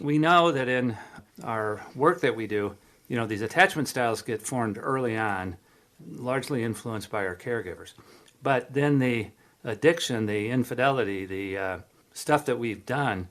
we know that in our work that we do, these attachment styles get formed early on, largely influenced by our caregivers. But then the addiction, the infidelity, the stuff that we've done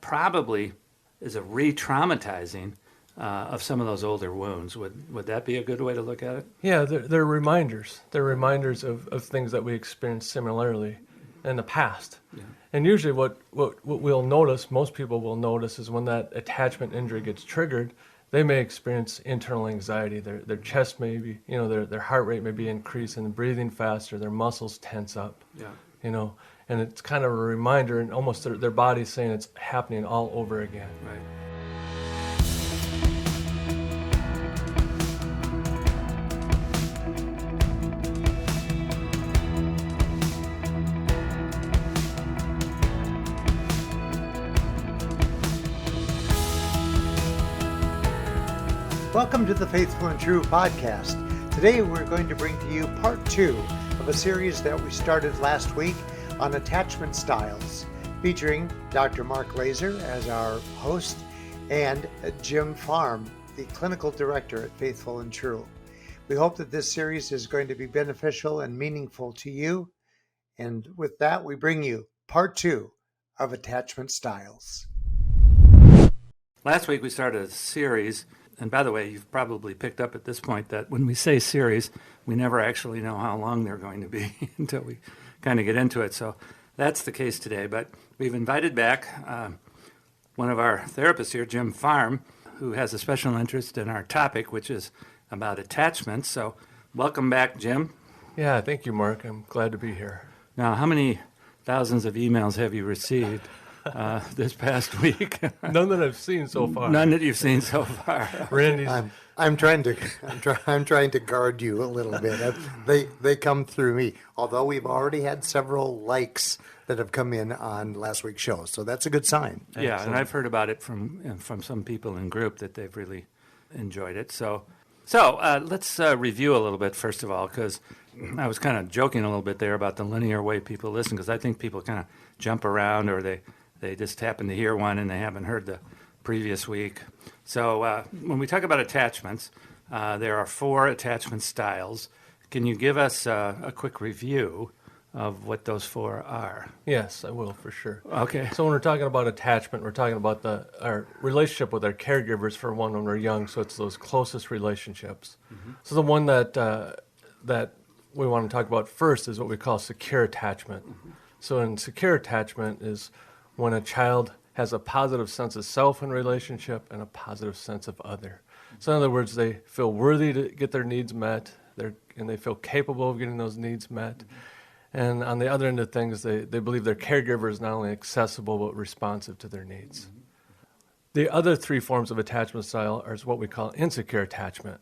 probably is a re-traumatizing of some of those older wounds. Would that be a good way to look at it? Yeah, they're reminders. They're reminders of things that we experienced similarly in the past. Yeah. And usually what we'll notice, most people will notice, is when that attachment injury gets triggered, they may experience internal anxiety. Their chest may be, their heart rate may be increasing, breathing faster, their muscles tense up. Yeah. And it's kind of a reminder, and almost their body's saying it's happening all over again. Right. Welcome to the Faithful and True podcast. Today we're going to bring to you part 2 of a series that we started last week on attachment styles, featuring Dr. Mark Laaser as our host and Jim Farm, the clinical director at Faithful and True. We hope that this series is going to be beneficial and meaningful to you. And with that, we bring you part 2 of attachment styles. Last week we started a series. And by the way, you've probably picked up at this point that when we say series, we never actually know how long they're going to be until we kind of get into it. So that's the case today. But we've invited back one of our therapists here, Jim Farm, who has a special interest in our topic, which is about attachments. So welcome back, Jim. Yeah, thank you, Mark. I'm glad to be here. Now, how many thousands of emails have you received this past week? None that I've seen so far. None that you've seen so far. Randy's. I'm trying to guard you a little bit. They come through me. Although we've already had several likes that have come in on last week's show, so that's a good sign. Yeah, excellent. And I've heard about it from some people in group that they've really enjoyed it. So let's review a little bit first of all, because I was kind of joking a little bit there about the linear way people listen, because I think people kind of jump around, or they just happen to hear one and they haven't heard the previous week. So when we talk about attachments, there are 4 attachment styles. Can you give us a quick review of what those 4 are? Yes, I will, for sure. Okay. So when we're talking about attachment, we're talking about our relationship with our caregivers, for one, when we're young. So it's those closest relationships. Mm-hmm. So the one that we want to talk about first is what we call secure attachment. Mm-hmm. So in secure attachment is when a child has a positive sense of self in relationship and a positive sense of other. So in other words, they feel worthy to get their needs met, and they feel capable of getting those needs met. Mm-hmm. And on the other end of things, they believe their caregiver is not only accessible but responsive to their needs. Mm-hmm. The other 3 forms of attachment style are what we call insecure attachment.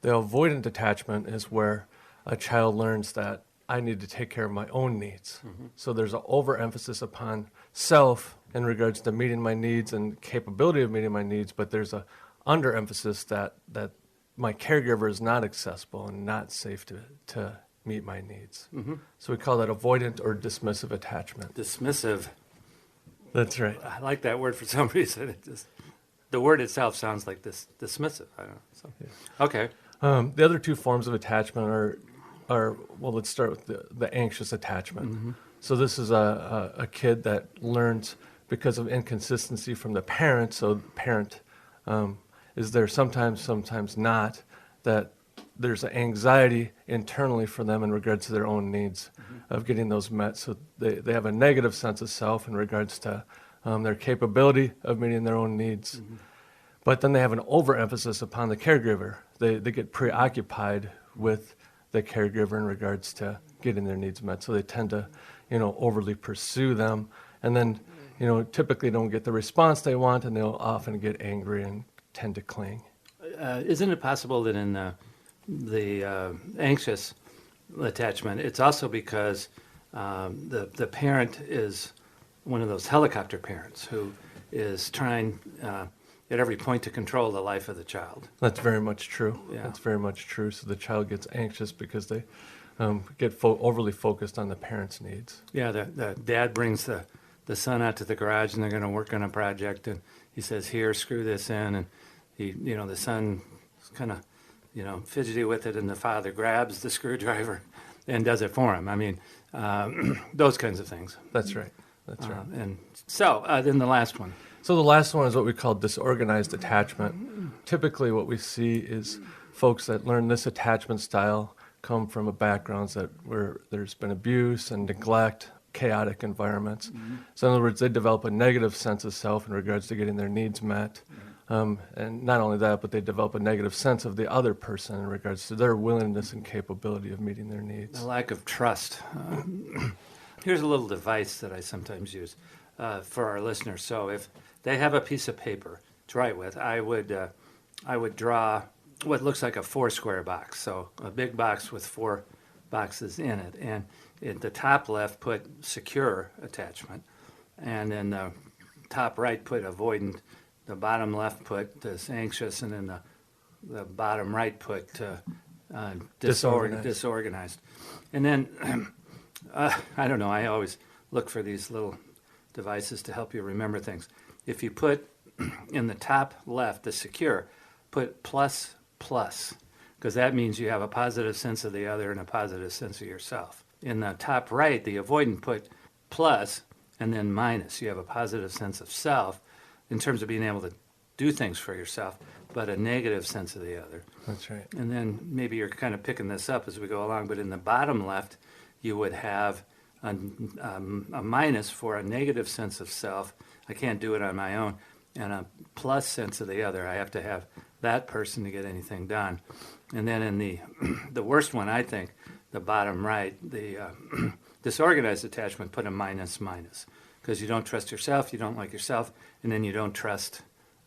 The avoidant attachment is where a child learns that I need to take care of my own needs. Mm-hmm. So there's an overemphasis upon self in regards to meeting my needs and capability of meeting my needs, but there's a underemphasis that my caregiver is not accessible and not safe to meet my needs. Mm-hmm. So we call that avoidant or dismissive attachment. Dismissive. That's right. I like that word for some reason. The word itself sounds like dismissive. I don't know. So. Yeah. Okay. The other 2 forms of attachment are well, let's start with the anxious attachment. Mm-hmm. So this is a kid that learns because of inconsistency from the parent. So the parent is there sometimes not, that there's an anxiety internally for them in regards to their own needs, mm-hmm. of getting those met. So they have a negative sense of self in regards to their capability of meeting their own needs. Mm-hmm. But then they have an overemphasis upon the caregiver. They get preoccupied with the caregiver in regards to getting their needs met. So they tend to, overly pursue them, and then, typically don't get the response they want, and they'll often get angry and tend to cling. Isn't it possible that in the anxious attachment, it's also because the parent is one of those helicopter parents who is trying at every point to control the life of the child? That's very much true. Yeah. That's very much true. So the child gets anxious because they get overly focused on the parent's needs. Yeah, the dad brings the the son out to the garage and they're going to work on a project, and he says, "Here, screw this in," and the son is kind of, fidgety with it, and the father grabs the screwdriver and does it for him. I mean, those kinds of things. That's right. That's right. And so then the last one. So the last one is what we call disorganized attachment. Typically what we see is folks that learn this attachment style come from backgrounds where there's been abuse and neglect, chaotic environments. Mm-hmm. So in other words, they develop a negative sense of self in regards to getting their needs met. And not only that, but they develop a negative sense of the other person in regards to their willingness and capability of meeting their needs. The lack of trust. Here's a little device that I sometimes use for our listeners. So if they have a piece of paper to write with, I would draw what looks like a 4-square box. So a big box with 4 boxes in it. And at the top left, put secure attachment. And then the top right, put avoidant. The bottom left, put this anxious. And then the bottom right, put disorganized. And then, I don't know, I always look for these little devices to help you remember things. If you put in the top left, the secure, put plus, because that means you have a positive sense of the other and a positive sense of yourself. In the top right, the avoidant, put plus and then minus. You have a positive sense of self in terms of being able to do things for yourself, but a negative sense of the other. That's right. And then maybe you're kind of picking this up as we go along, but in the bottom left, you would have a minus for a negative sense of self. I can't do it on my own. And a plus sense of the other. I have to have that person to get anything done. And then in the worst one, I think, the bottom right, the disorganized attachment, put a minus, because you don't trust yourself, you don't like yourself, and then you don't trust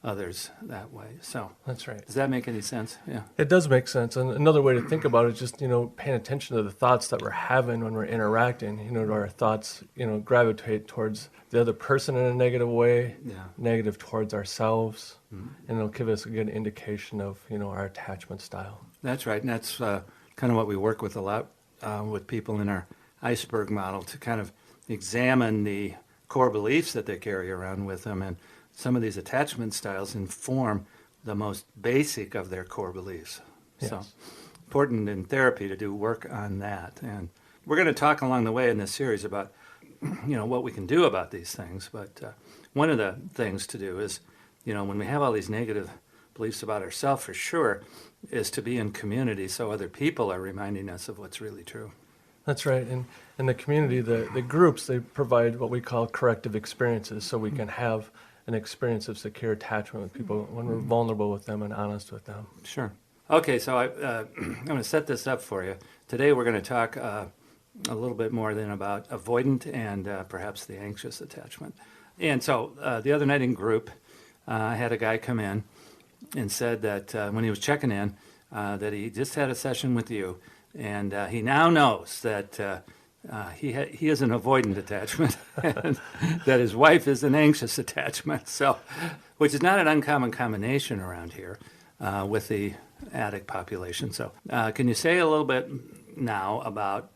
others that way. So that's right. Does that make any sense? Yeah. It does make sense. And another way to think about it is just, paying attention to the thoughts that we're having when we're interacting. Do our thoughts, gravitate towards the other person in a negative way, negative towards ourselves, and it'll give us a good indication of, our attachment style. That's right. And that's kind of what we work with a lot with people in our iceberg model, to kind of examine the core beliefs that they carry around with them. And some of these attachment styles inform the most basic of their core beliefs. Yes. So important in therapy to do work on that. And we're going to talk along the way in this series about, what we can do about these things. But one of the things to do is, when we have all these negative beliefs about ourselves, for sure, is to be in community so other people are reminding us of what's really true. That's right. And in the community, the groups, they provide what we call corrective experiences, so we can have an experience of secure attachment with people when we're vulnerable with them and honest with them. Sure. Okay, so I'm going to set this up for you. Today we're going to talk a little bit more then about avoidant and perhaps the anxious attachment. And so the other night in group, I had a guy come in and said that when he was checking in, that he just had a session with you, and he now knows that he is an avoidant attachment, and that his wife is an anxious attachment. So, which is not an uncommon combination around here with the addict population. So, can you say a little bit now about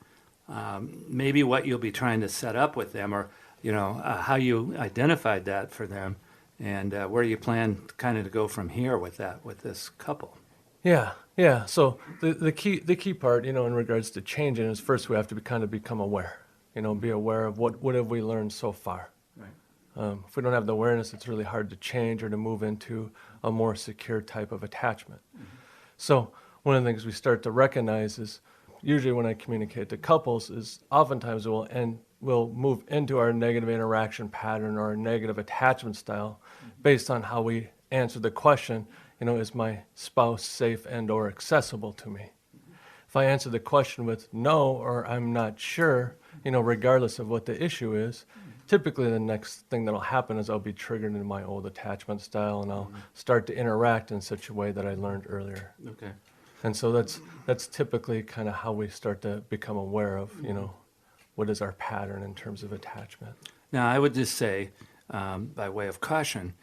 maybe what you'll be trying to set up with them, or how you identified that for them, and where you plan kind of to go from here with that with this couple? Yeah. So the key part, in regards to changing is first we have to become aware. Be aware of what have we learned so far. Right. If we don't have the awareness, it's really hard to change or to move into a more secure type of attachment. Mm-hmm. So one of the things we start to recognize is, usually when I communicate to couples, is oftentimes we'll move into our negative interaction pattern or our negative attachment style based on how we answer the question, is my spouse safe and or accessible to me? If I answer the question with no or I'm not sure, regardless of what the issue is, typically the next thing that'll happen is I'll be triggered into my old attachment style, and I'll start to interact in such a way that I learned earlier. Okay. And so that's typically kind of how we start to become aware of, what is our pattern in terms of attachment. Now, I would just say, by way of caution,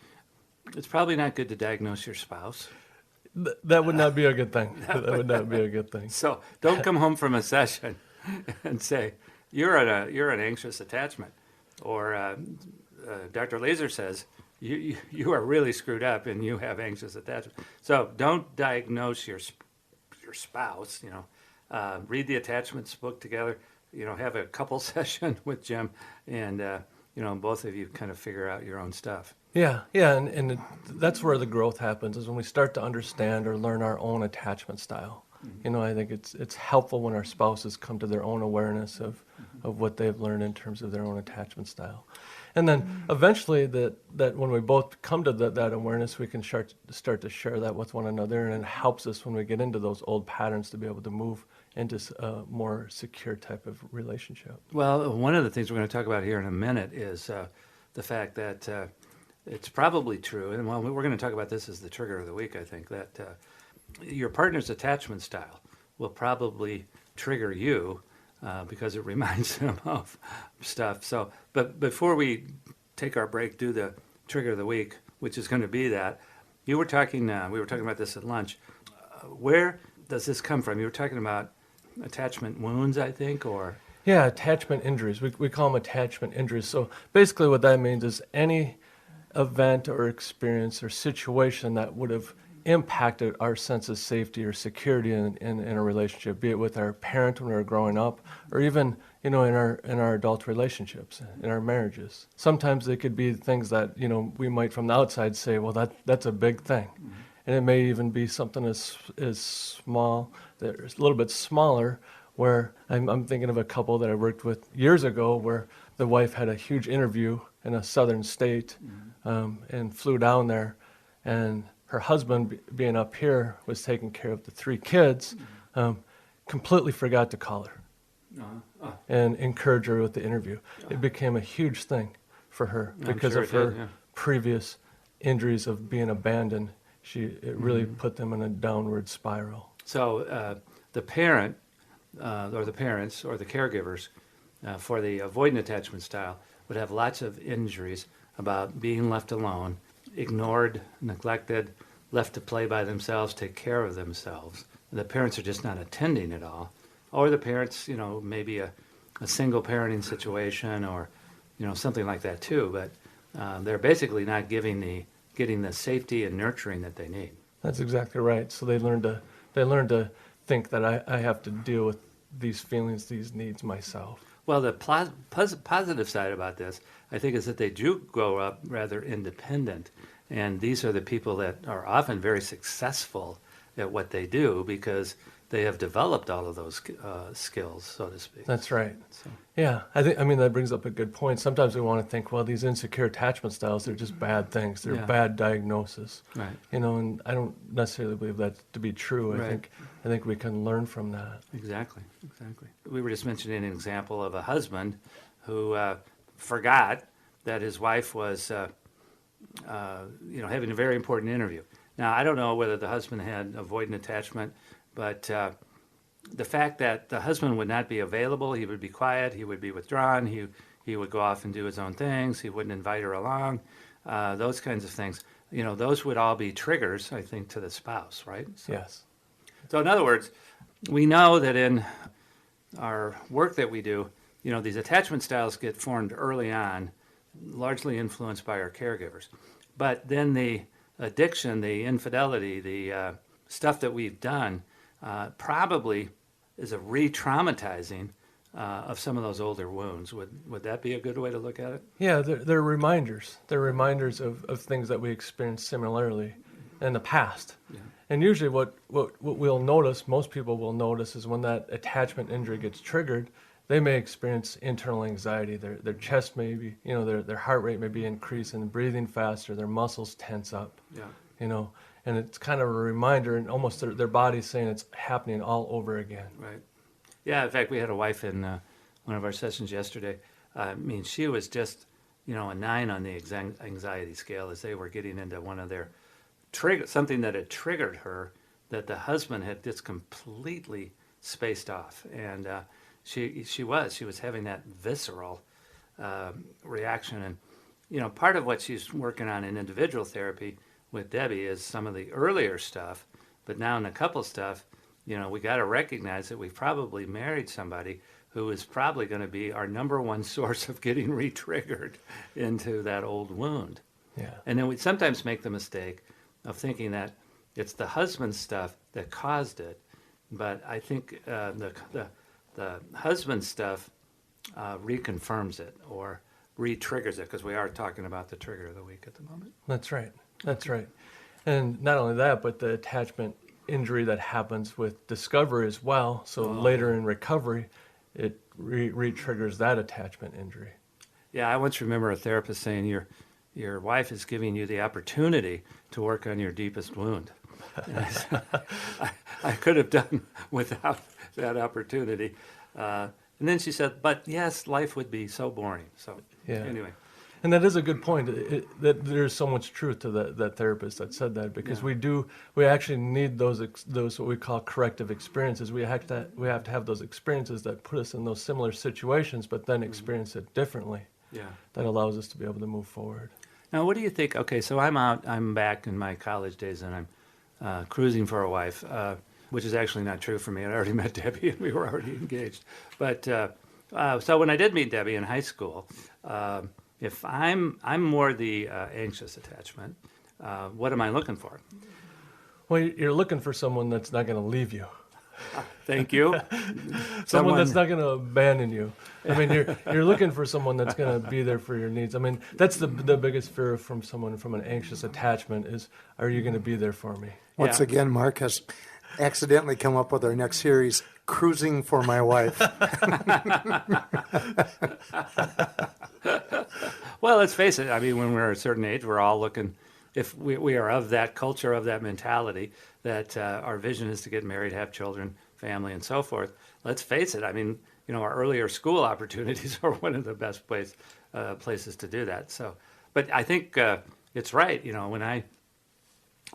it's probably not good to diagnose your spouse. That would not be a good thing. That would not be a good thing. So don't come home from a session and say, you're an anxious attachment. or Dr. Laaser says, you are really screwed up and you have anxious attachment. So don't diagnose your spouse. Read the attachments book together. Have a couple session with Jim, and both of you kind of figure out your own stuff. Yeah, and that's where the growth happens, is when we start to understand or learn our own attachment style. I think it's helpful when our spouses come to their own awareness of what they've learned in terms of their own attachment style. And then eventually that when we both come to that awareness, we can start to share that with one another, and it helps us when we get into those old patterns to be able to move into a more secure type of relationship. Well, one of the things we're going to talk about here in a minute is the fact that it's probably true, and we're going to talk about this as the trigger of the week, I think, that your partner's attachment style will probably trigger you because it reminds them of stuff. So, but before we take our break, do the trigger of the week, which is going to be that, we were talking about this at lunch. Where does this come from? You were talking about attachment wounds, I think, or? Yeah, attachment injuries. We call them attachment injuries. So basically what that means is any event or experience or situation that would have impacted our sense of safety or security in a relationship, be it with our parent when we were growing up, or even in our adult relationships, in our marriages. Sometimes they could be things that we might from the outside say, well, that's a big thing, and it may even be something as small, that's a little bit smaller. Where I'm thinking of a couple that I worked with years ago, where the wife had a huge interview in a southern state, and flew down there, and her husband, being up here, was taking care of the 3 kids, completely forgot to call her and encourage her with the interview. It became a huge thing for her because of her previous injuries of being abandoned. It really put them in a downward spiral. So the parent, or the parents, or the caregivers for the avoidant attachment style would have lots of injuries about being left alone, ignored, neglected, left to play by themselves, take care of themselves. The parents are just not attending at all. Or the parents, maybe a single parenting situation or, something like that too. But they're basically not getting the safety and nurturing that they need. That's exactly right. So they learn to think that I have to deal with these feelings, these needs myself. Well, the positive side about this, I think, is that they do grow up rather independent. And these are the people that are often very successful at what they do because they have developed all of those skills, so to speak. That's right. So. Yeah, I mean, that brings up a good point. Sometimes we want to think, well, these insecure attachment styles, they're just bad things. They're bad diagnosis. Right. And I don't necessarily believe that to be true. Right. I think we can learn from that. Exactly. We were just mentioning an example of a husband who forgot that his wife was having a very important interview. Now, I don't know whether the husband had avoidant attachment, but the fact that the husband would not be available, he would be quiet, he would be withdrawn, he would go off and do his own things, he wouldn't invite her along, those kinds of things. Those would all be triggers, I think, to the spouse, right? Yes. So in other words, we know that in our work that we do, these attachment styles get formed early on, largely influenced by our caregivers. But then the addiction, the infidelity, the stuff that we've done probably is a re-traumatizing of some of those older wounds. Would that be a good way to look at it? Yeah, they're reminders. They're reminders of things that we experienced similarly in the past. Yeah. And usually what we'll notice, most people will notice, is when that attachment injury gets triggered, they may experience internal anxiety. Their chest may be, their heart rate may be increasing, breathing faster, their muscles tense up. Yeah. And it's kind of a reminder, and almost their body's saying it's happening all over again. Right. Yeah, in fact, we had a wife in one of our sessions yesterday. She was just, a 9 on the anxiety scale as they were getting into one of their something that had triggered her, that the husband had just completely spaced off. And she was having that visceral reaction. And, part of what she's working on in individual therapy with Debbie is some of the earlier stuff, but now in the couple stuff, we got to recognize that we've probably married somebody who is probably going to be our number one source of getting re-triggered into that old wound. Yeah. And then we sometimes make the mistake of thinking that it's the husband's stuff that caused it, but I think the husband's stuff reconfirms it or re-triggers it, because we are talking about the trigger of the week at the moment. That's right. That's right. And not only that, but the attachment injury that happens with discovery as well. So later in recovery, it re-triggers that attachment injury. Yeah, I once remember a therapist saying your wife is giving you the opportunity to work on your deepest wound. And I could have done without that opportunity. And then she said, but yes, life would be so boring. So anyway. And that is a good point. That there's so much truth to that therapist that said that, because we actually need those what we call corrective experiences. We have to have those experiences that put us in those similar situations, but then experience it differently. Yeah. That allows us to be able to move forward. Now, what do you think? Okay, so I'm back in my college days, and I'm cruising for a wife, which is actually not true for me. I'd already met Debbie, and we were already engaged. But so when I did meet Debbie in high school, if I'm more the anxious attachment, what am I looking for? Well, you're looking for someone that's not going to leave you. Thank you. Someone that's not going to abandon you. I mean, you're looking for someone that's going to be there for your needs. I mean, that's the biggest fear from someone from an anxious attachment is, are you going to be there for me? Once again, Mark has accidentally come up with our next series, Cruising for My Wife. Well, let's face it. I mean, when we're a certain age, we're all looking, if we are of that culture, of that mentality, that our vision is to get married, have children, family, and so forth. Let's face it. I mean, our earlier school opportunities are one of the best places to do that. So, but I think it's right. When I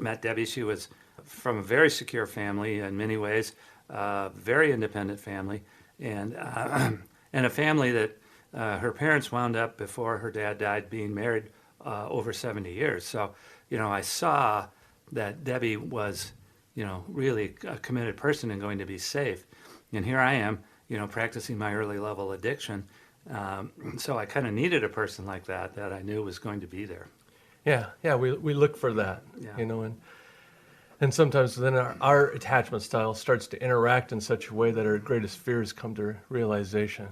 met Debbie, she was from a very secure family in many ways, very independent family, and a family that her parents wound up, before her dad died, being married over 70 years. So, I saw that Debbie was, really a committed person and going to be safe. And here I am, practicing my early level addiction. So I kind of needed a person like that I knew was going to be there. Yeah, we look for that, and sometimes then our attachment style starts to interact in such a way that our greatest fears come to realization.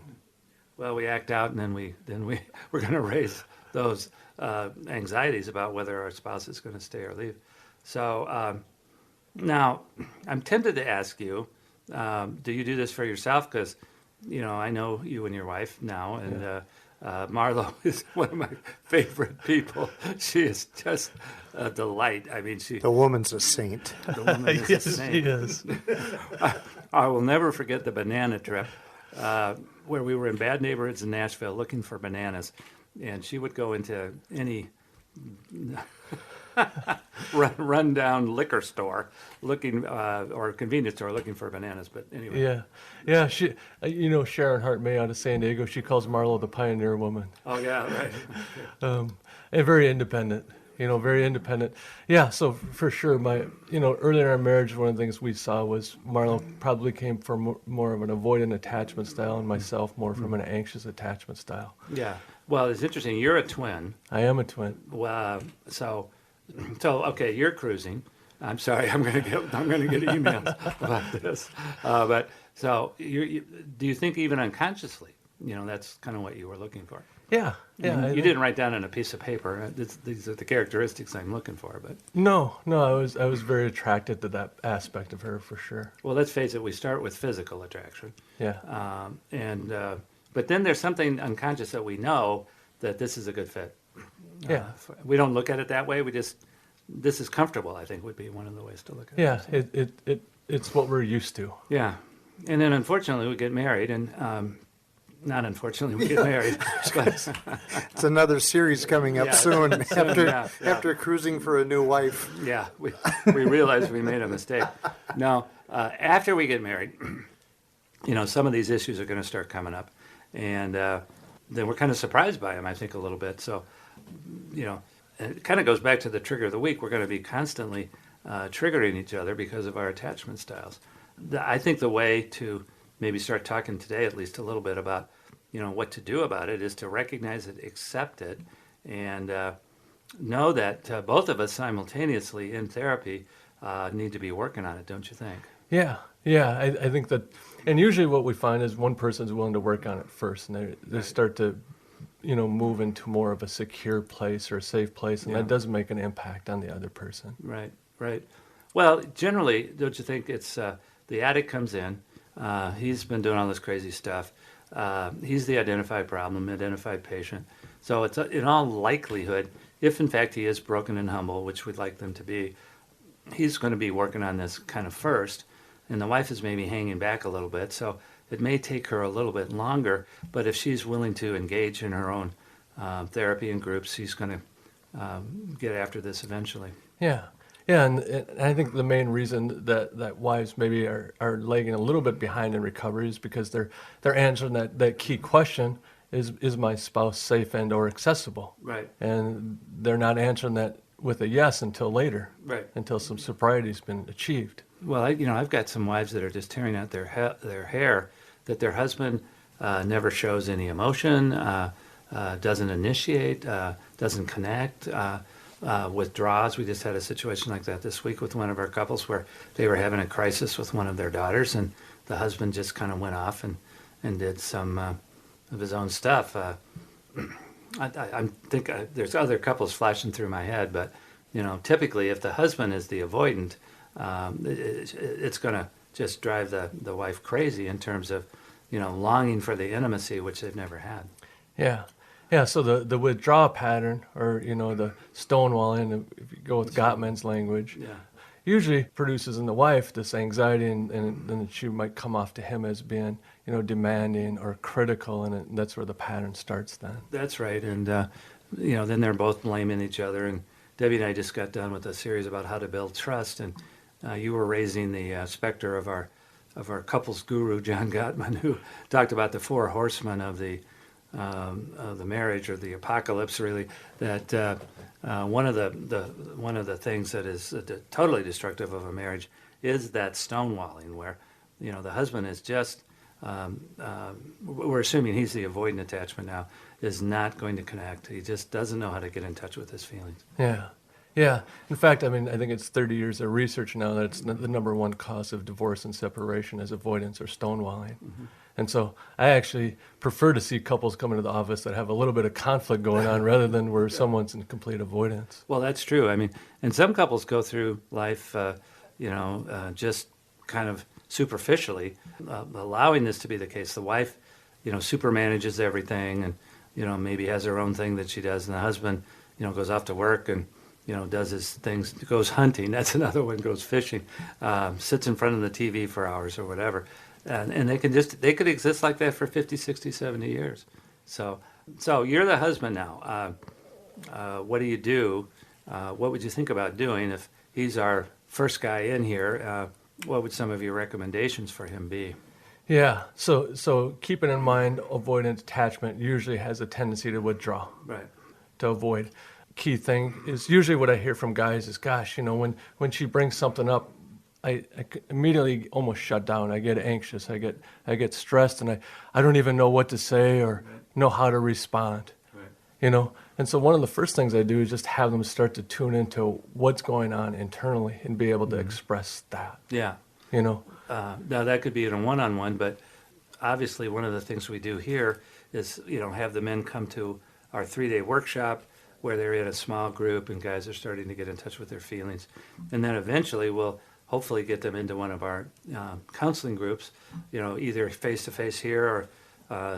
Well, we act out, and then we're going to raise those anxieties about whether our spouse is going to stay or leave. So now I'm tempted to ask you, do you do this for yourself? Because, I know you and your wife now, and Marlo is one of my favorite people. She is just a delight. I mean, the woman's a saint. The woman is yes, a saint. she is. I will never forget the banana trip where we were in bad neighborhoods in Nashville looking for bananas, and she would go into any run-down liquor store looking, or convenience store looking for bananas. But anyway. Yeah. She, Sharon Hart May out of San Diego. She calls Marlo the pioneer woman. Oh yeah, right. And very independent. Very independent. Yeah. So for sure, early in our marriage, one of the things we saw was Marlo probably came from more of an avoidant attachment style, and myself more from an anxious attachment style. Yeah. Well, it's interesting. You're a twin. I am a twin. Well, so okay, you're cruising. I'm sorry, I'm going to get emails about this. But so do you think even unconsciously, that's kind of what you were looking for? Yeah. You didn't write down on a piece of paper, these are the characteristics I'm looking for, but no, I was very attracted to that aspect of her for sure. Well, let's face it, we start with physical attraction. Yeah. But then there's something unconscious that we know that this is a good fit. Yeah. We don't look at it that way. This is comfortable, I think, would be one of the ways to look at it. Yeah, it's what we're used to. Yeah. And then unfortunately we get married, and not unfortunately we get married. But it's another series coming up soon after cruising for a new wife. Yeah, we realized we made a mistake. No, after we get married, some of these issues are going to start coming up, and then we're kind of surprised by them, I think, a little bit. So, it kind of goes back to the trigger of the week. We're going to be constantly triggering each other because of our attachment styles. I think the way to maybe start talking today at least a little bit about, what to do about it, is to recognize it, accept it, and know that both of us simultaneously in therapy need to be working on it, don't you think? Yeah, I think that, and usually what we find is one person's willing to work on it first, and they start to, move into more of a secure place or a safe place, and that does make an impact on the other person. Right. Well, generally, don't you think it's the addict comes in, he's been doing all this crazy stuff, he's the identified problem, identified patient, so it's in all likelihood, if in fact he is broken and humble, which we'd like them to be, he's going to be working on this kind of first, and the wife is maybe hanging back a little bit, so it may take her a little bit longer, but if she's willing to engage in her own therapy and groups, she's going to get after this eventually. Yeah, and I think the main reason that wives maybe are lagging a little bit behind in recovery is because they're answering that key question, is my spouse safe and or accessible? Right. And they're not answering that with a yes until later, Right. until some sobriety's been achieved. Well, I've got some wives that are just tearing out their hair that their husband never shows any emotion, doesn't initiate, doesn't connect, withdraws. We just had a situation like that this week with one of our couples where they were having a crisis with one of their daughters, and the husband just kind of went off and did some of his own stuff. I think there's other couples flashing through my head, but typically if the husband is the avoidant, it's going to just drive the wife crazy in terms of longing for the intimacy which they've never had. Yeah. So the withdrawal pattern, or the stonewalling, if you go with Gottman's language, usually produces in the wife this anxiety, and then she might come off to him as being demanding or critical, and that's where the pattern starts then. That's right, and then they're both blaming each other. And Debbie and I just got done with a series about how to build trust, and you were raising the specter of our couples guru, John Gottman, who talked about the four horsemen of the marriage, or the apocalypse, really. That one of the things that is totally destructive of a marriage is that stonewalling, where the husband is just we're assuming he's the avoidant attachment now, is not going to connect. He just doesn't know how to get in touch with his feelings. Yeah. In fact, I think it's 30 years of research now that it's the number one cause of divorce and separation is avoidance or stonewalling. Mm-hmm. And so I actually prefer to see couples come into the office that have a little bit of conflict going on rather than where someone's in complete avoidance. Well, that's true. And some couples go through life, just kind of superficially, allowing this to be the case. The wife, super manages everything, and maybe has her own thing that she does, and the husband, goes off to work and does his things, goes hunting. That's another one. Goes fishing, sits in front of the TV for hours or whatever, and they could exist like that for 50, 60, 70 years. So you're the husband now. What do you do? What would you think about doing if he's our first guy in here? What would some of your recommendations for him be? Yeah, so keeping in mind avoidant attachment usually has a tendency to withdraw, right? To avoid. Key thing is usually what I hear from guys is, gosh, when she brings something up, I immediately almost shut down. I get anxious. I get stressed, and I don't even know what to say or know how to respond. Right. And so one of the first things I do is just have them start to tune into what's going on internally and be able to express that. Yeah. Now that could be in a one-on-one, but obviously one of the things we do here is have the men come to our 3-day workshop where they're in a small group and guys are starting to get in touch with their feelings, and then eventually we'll hopefully get them into one of our counseling groups, either face-to-face here or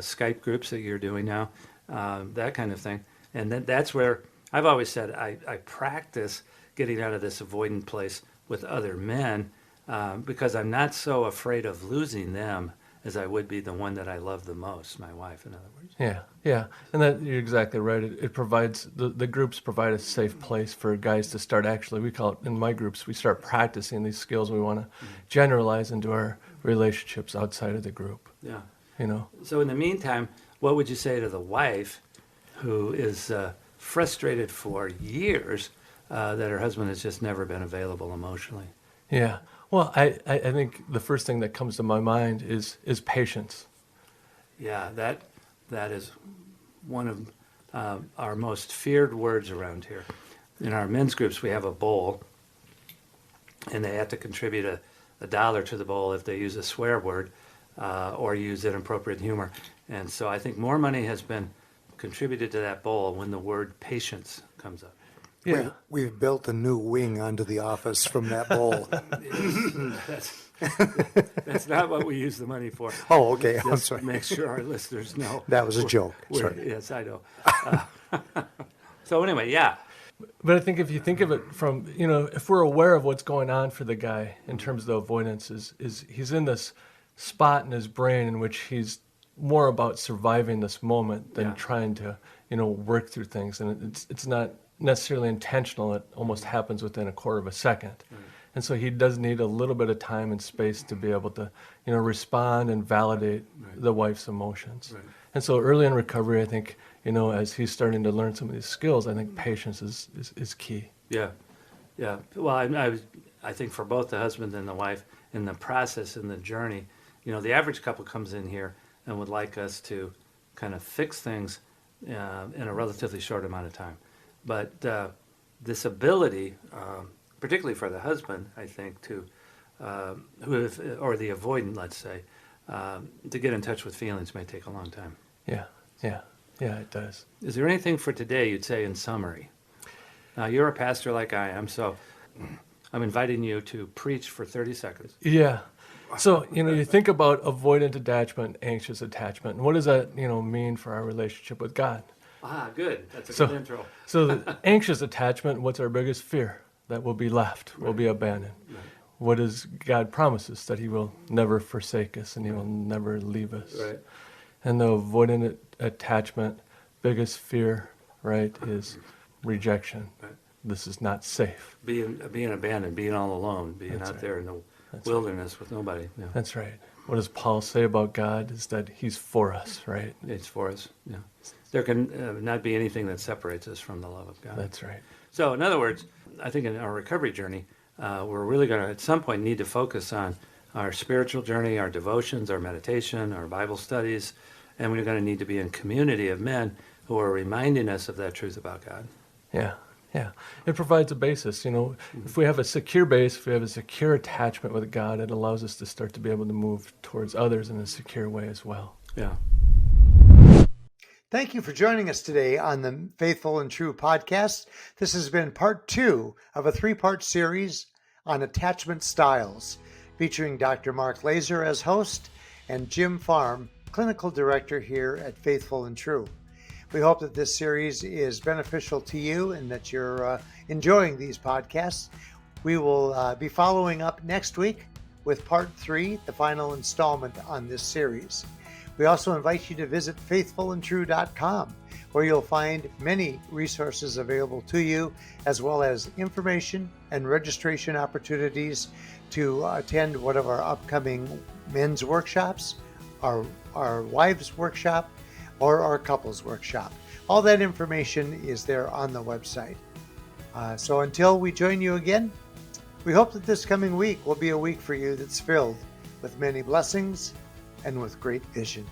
Skype groups that you're doing now, that kind of thing. And then that's where I've always said I practice getting out of this avoidant place with other men because I'm not so afraid of losing them as I would be the one that I love the most, my wife, in other words. Yeah. And that you're exactly right. It provides, the groups provide a safe place for guys to start actually, we call it, in my groups, we start practicing these skills we want to generalize into our relationships outside of the group. Yeah. So in the meantime, what would you say to the wife who is frustrated for years that her husband has just never been available emotionally? Yeah. Well, I think the first thing that comes to my mind is patience. Yeah, that is one of our most feared words around here. In our men's groups, we have a bowl, and they have to contribute $1 to the bowl if they use a swear word or use inappropriate humor. And so I think more money has been contributed to that bowl when the word patience comes up. Yeah. We've built a new wing onto the office from that bowl. That's not what we use the money for. Oh, okay. I'm Just sorry. make sure our listeners know. That was a joke. Sorry. Yes, I know. So anyway, yeah. But I think if you think of it from, if we're aware of what's going on for the guy in terms of the avoidance, is he's in this spot in his brain in which he's more about surviving this moment than trying to, work through things. And it's not necessarily intentional. It almost happens within a quarter of a second. Right. And so he does need a little bit of time and space to be able to, respond and validate the wife's emotions. Right. And so early in recovery, I think, as he's starting to learn some of these skills, I think patience is key. Yeah. Yeah. Well, I think for both the husband and the wife, in the process, in the journey, the average couple comes in here and would like us to kind of fix things in a relatively short amount of time. But this ability, particularly for the husband, I think, or the avoidant, let's say, to get in touch with feelings may take a long time. Yeah, it does. Is there anything for today you'd say in summary? Now, you're a pastor like I am, so I'm inviting you to preach for 30 seconds. Yeah. So, you think about avoidant attachment, anxious attachment, and what does that, mean for our relationship with God? Ah, good. That's a good intro. So the anxious attachment, what's our biggest fear? That we'll be left, we'll be abandoned. Right. What does God promise us? That he will never forsake us and he will never leave us. Right. And the avoidant attachment, biggest fear, right, is rejection. Right. This is not safe. Being abandoned, being all alone, being out there in the wilderness with nobody. Yeah. That's right. What does Paul say about God is that he's for us, right? It's for us, yeah. There can not be anything that separates us from the love of God. That's right. So in other words, I think in our recovery journey, we're really going to, at some point, need to focus on our spiritual journey, our devotions, our meditation, our Bible studies, and we're going to need to be in community of men who are reminding us of that truth about God. Yeah. It provides a basis. If we have a secure base, if we have a secure attachment with God, it allows us to start to be able to move towards others in a secure way as well. Yeah. Thank you for joining us today on the Faithful and True podcast. This has been part 2 of a 3-part series on attachment styles, featuring Dr. Mark Laaser as host and Jim Farm, clinical director here at Faithful and True. We hope that this series is beneficial to you and that you're enjoying these podcasts. We will be following up next week with part 3, the final installment on this series. We also invite you to visit faithfulandtrue.com, where you'll find many resources available to you, as well as information and registration opportunities to attend one of our upcoming men's workshops, our wives workshop, or our couples workshop. All that information is there on the website. So until we join you again, we hope that this coming week will be a week for you that's filled with many blessings and with great vision.